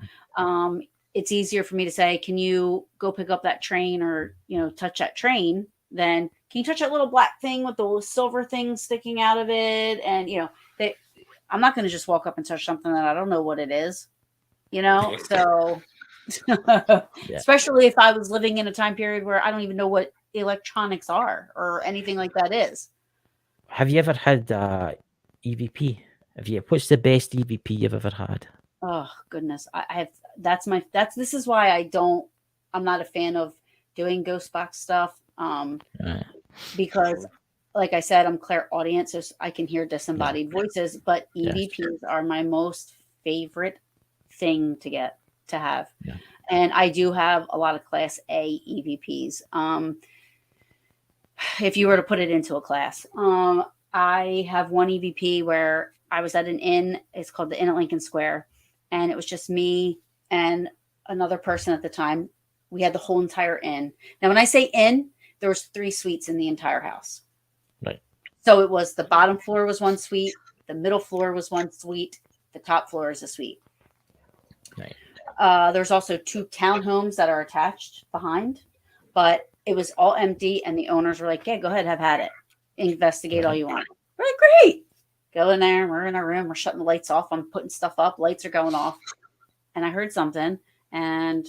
it's easier for me to say, can you go pick up that train, or, you know, touch that train? Then can you touch that little black thing with the silver thing sticking out of it? And, you know, I'm not going to just walk up and touch something that I don't know what it is, you know? So especially if I was living in a time period where I don't even know what electronics are or anything like that is. Have you ever had EVP? What's the best EVP you've ever had? Oh goodness. I have, this is why I'm not a fan of doing ghost box stuff. Because like I said, I'm clairaudient, so I can hear disembodied voices, but EVPs are my most favorite thing to have. Yeah. And I do have a lot of class A EVPs. If you were to put it into a class, I have one EVP where I was at an inn. It's called the Inn at Lincoln Square. And it was just me and another person at the time. We had the whole entire inn. Now, when I say inn, there was 3 suites in the entire house. Right. So it was, the bottom floor was 1 suite, the middle floor was 1 suite, the top floor is a suite. Right. There's also 2 townhomes that are attached behind, but it was all empty, and the owners were like, yeah, go ahead, have at it. Investigate all you want. We're like, great. Go in there. We're in our room. We're shutting the lights off. I'm putting stuff up. Lights are going off. And I heard something, and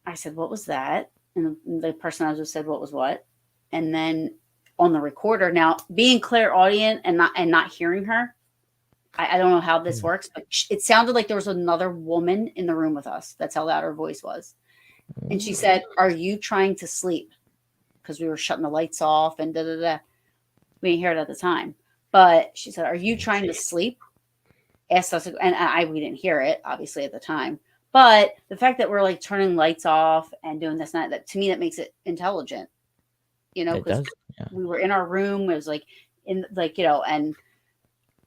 I said, what was that? And the person I was with said, what was what? And then on the recorder, now being clairaudient and not hearing her, I don't know how this works, but it sounded like there was another woman in the room with us. That's how loud her voice was. And she said, are you trying to sleep? Because we were shutting the lights off and da-da-da. We didn't hear it at the time. But she said, are you trying to sleep? Asked us, and we didn't hear it, obviously, at the time. But the fact that we're like turning lights off and doing this and that to me, that makes it intelligent. You know, because we were in our room. It was like you know, and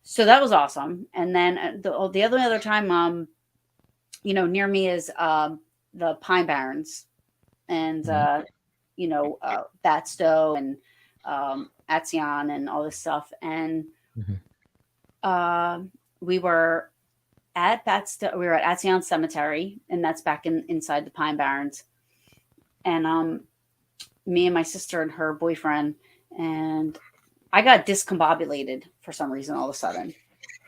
so that was awesome. And then the other time, you know, near me is the Pine Barrens, and you know, Batstow and Atzion and all this stuff. And we were at Batstow. We were at Atzion Cemetery, and that's back inside the Pine Barrens. And me and my sister and her boyfriend, and I got discombobulated for some reason all of a sudden.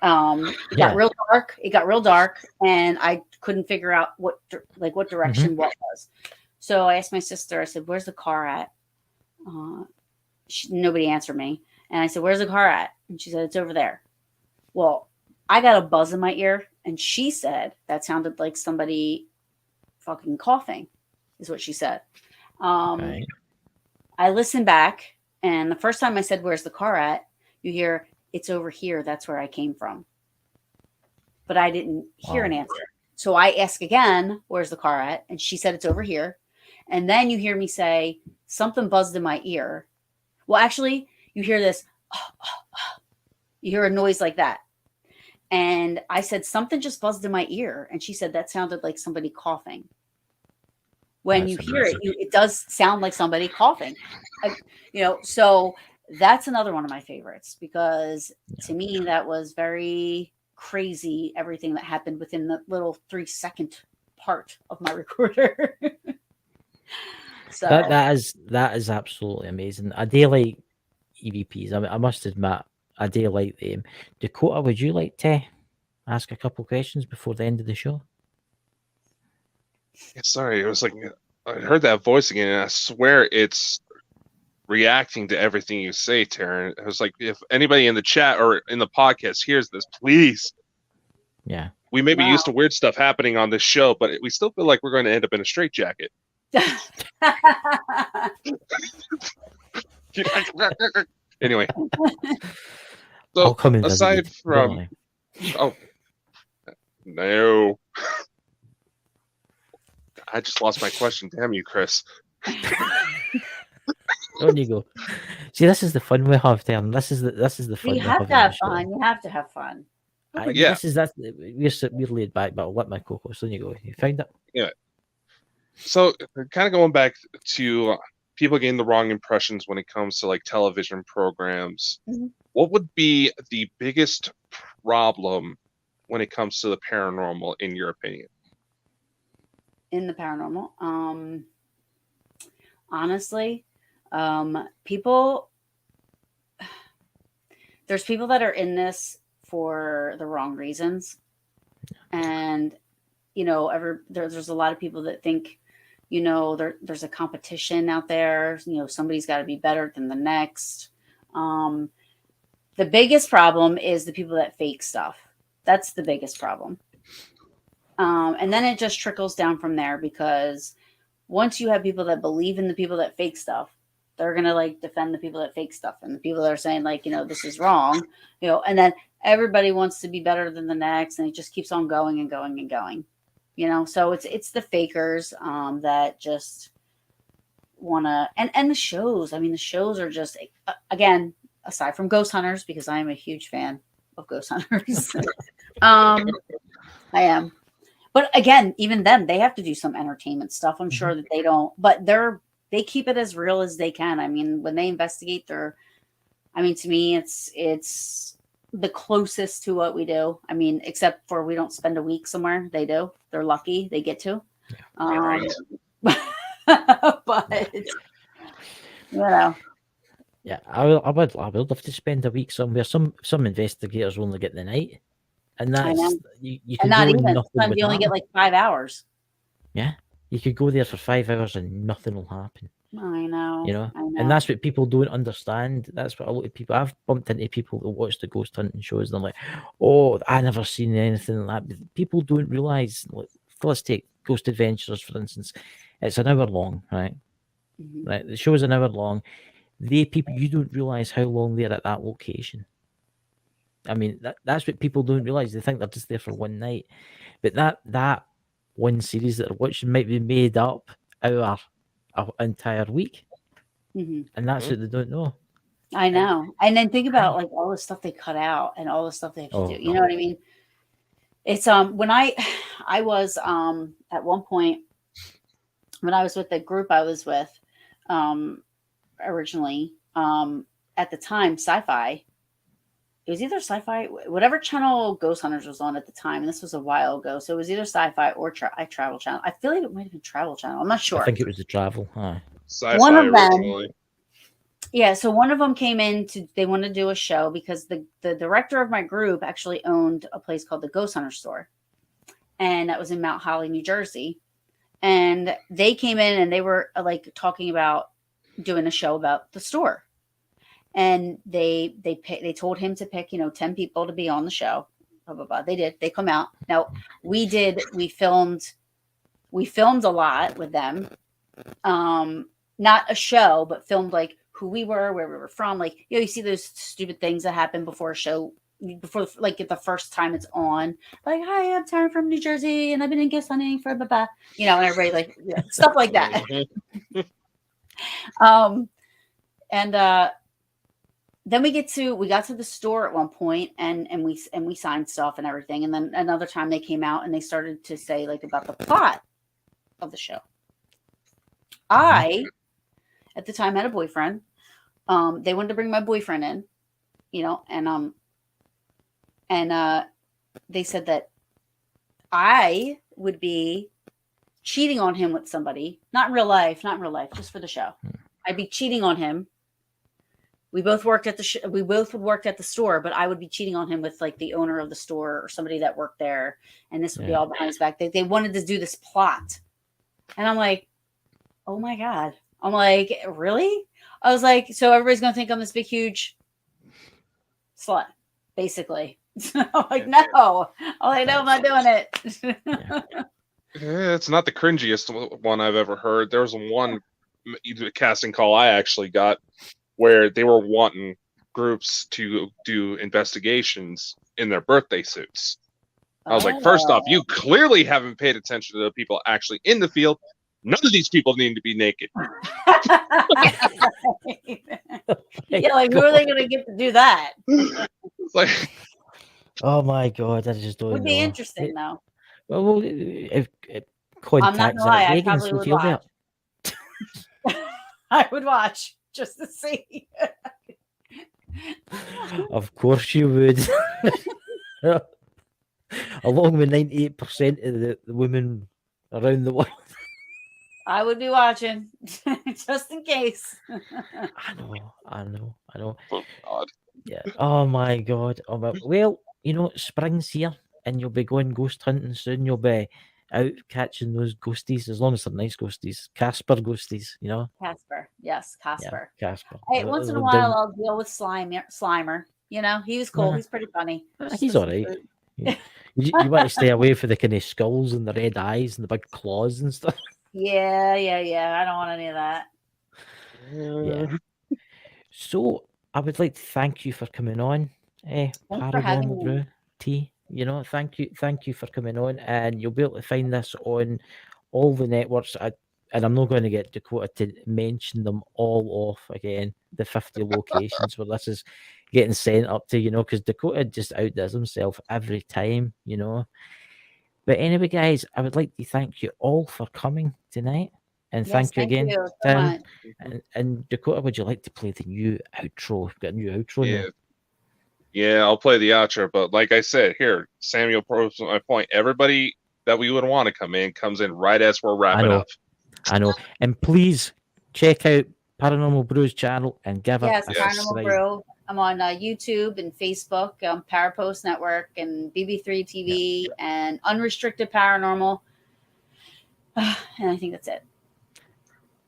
It got real dark. It got real dark, and I couldn't figure out what direction what was. So I asked my sister. I said, "Where's the car at?" Nobody answered me, and I said, "Where's the car at?" And she said, "It's over there." Well, I got a buzz in my ear, and she said that sounded like somebody fucking coughing. is what she said. Okay. I listened back, and the first time I said, "Where's the car at?" you hear, "It's over here. That's where I came from." But I didn't hear an answer. So I ask again, "Where's the car at?" And she said, "It's over here." And then you hear me say, "Something buzzed in my ear." Well, actually, you hear this. You hear a noise like that. And I said, "Something just buzzed in my ear." And she said, "That sounded like somebody coughing." When you hear it, it does sound like somebody coughing. So that's another one of my favorites, because to me, that was very crazy, everything that happened within the little 3-second part of my recorder. So that is absolutely amazing. I do like EVPs. I must admit, I do like them. Dakota, would you like to ask a couple questions before the end of the show? Yeah, sorry, it was like I heard that voice again, and I swear it's reacting to everything you say, Taryn. It was like, if anybody in the chat or in the podcast hears this, please. Yeah. We may be used to weird stuff happening on this show, but we still feel like we're going to end up in a straitjacket. Anyway, so aside from, no, I just lost my question. Damn you, Chris. On you go. See, this is the fun we have, Taryn. This is the fun. You have to have fun. You have to have fun. Yeah. We're laid back, but I'll let my co-host. On you go. You find it? Yeah. So, kind of going back to people getting the wrong impressions when it comes to like television programs. Mm-hmm. What would be the biggest problem when it comes to the paranormal, in your opinion? In the paranormal, honestly, there's people that are in this for the wrong reasons, and there's a lot of people that think, there's a competition out there. Somebody's got to be better than the next. The biggest problem is the people that fake stuff. That's the biggest problem. And then it just trickles down from there, because once you have people that believe in the people that fake stuff, they're going to like defend the people that fake stuff, and the people that are saying like, this is wrong, and then everybody wants to be better than the next, and it just keeps on going and going and going, so it's the fakers, that just want to, and the shows, the shows are just, again, aside from Ghost Hunters, because I am a huge fan of Ghost Hunters. I am. But again, even them, they have to do some entertainment stuff. I'm sure that they don't, but they keep it as real as they can. When they investigate, to me, it's the closest to what we do. Except for we don't spend a week somewhere. They do. They're lucky they get to. Right. But yeah, I would love to spend a week somewhere. Some investigators only get the night. And that's you can not go even. nothing. Sometimes you only get like 5 hours. Yeah, you could go there for 5 hours and nothing will happen. I know. And that's what people don't understand. That's what a lot of people. I've bumped into people that watch the ghost hunting shows, and they're like, "Oh, I never seen anything like that." But people don't realize. Like, let's take Ghost Adventures for instance. It's an hour long, right? Mm-hmm. Right. The show is an hour long. You don't realize how long they're at that location. That's what people don't realize. They think they're just there for one night, but that one series that they're watching might be made up out of an entire week, and that's what they don't know. I know. And then think about like all the stuff they cut out and all the stuff they have to do. You know what I mean? It's when I was at one point when I was with the group I was with originally at the time, Sci-Fi. It was either Sci-Fi, whatever channel Ghost Hunters was on at the time, and this was a while ago. So it was either Sci-Fi or Travel Channel. I feel like it might have been Travel Channel. I'm not sure. I think it was the Travel. Sci-Fi one of them, originally. Yeah. So one of them came in they wanted to do a show because the director of my group actually owned a place called the Ghost Hunter Store, and that was in Mount Holly, New Jersey. And they came in and they were like talking about doing a show about the store. And they told him to pick 10 people to be on the show. Blah blah blah. They did. They come out. Now we filmed a lot with them. not a show, but filmed like who we were, where we were from. Like, you see those stupid things that happen before a show, before like the first time it's on. Like, hi, I'm Taryn from New Jersey, and I've been in guest hunting for blah blah. And everybody like stuff like that. Then we got to the store at one point and we signed stuff and everything. And then another time they came out and they started to say like about the plot of the show. I, at the time, had a boyfriend. They wanted to bring my boyfriend in, and they said that I would be cheating on him with somebody, not in real life, just for the show. I'd be cheating on him. We both worked at we both would work at the store, but I would be cheating on him with like the owner of the store or somebody that worked there. And this would be all behind his back. They wanted to do this plot. And I'm like, oh my God. I'm like, really? I was like, so everybody's going to think I'm this big, huge slut, basically. I'm like, no. I'm like, no, I'm not doing it. It's not the cringiest one I've ever heard. There was one casting call I actually got where they were wanting groups to do investigations in their birthday suits. I was like, first off, you clearly haven't paid attention to the people actually in the field. None of these people need to be naked. Yeah, like, who are they going to get to do that? Like, oh my God, I just don't know. Would be interesting, though. Well, if I'm not going to lie, I probably would watch. I would watch. Just to see. Of course you would. Along with 98% of the women around the world. I would be watching, just in case. I know. oh God. Yeah. Oh my God. Well, spring's here and you'll be going ghost hunting soon. You'll be out catching those ghosties, as long as they're nice ghosties. Casper ghosties, Casper. Yes, Casper. Yeah, Casper. Hey, once in a while I'll deal with Slimer. He was cool. He's pretty funny. He's all right. You want to stay away from the kind of skulls and the red eyes and the big claws and stuff. Yeah. I don't want any of that. Yeah. So I would like to thank you for coming on. Paranormal Brew Tea. Thank you for coming on, and you'll be able to find this on all the networks. And I'm not going to get Dakota to mention them all off again, the 50 locations where this is getting sent up to, because Dakota just outdoes himself every time, But anyway, guys, I would like to thank you all for coming tonight. And thank you again, Tim. And Dakota, would you like to play the new outro? We've got a new outro now. Yeah, I'll play the outro, but like I said, here, Samuel proves my point. Everybody that we would want to come in comes in right as we're wrapping up. I know. And please check out Paranormal Brew's channel and give it a Paranormal Brew. I'm on YouTube and Facebook, Parapost Network and BB3 TV and Unrestricted Paranormal. And I think that's it.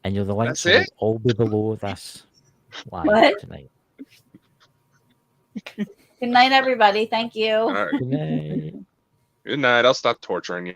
And the links will all be below this live tonight. Good night, everybody. Thank you. All right. Good night. Good night. I'll stop torturing you.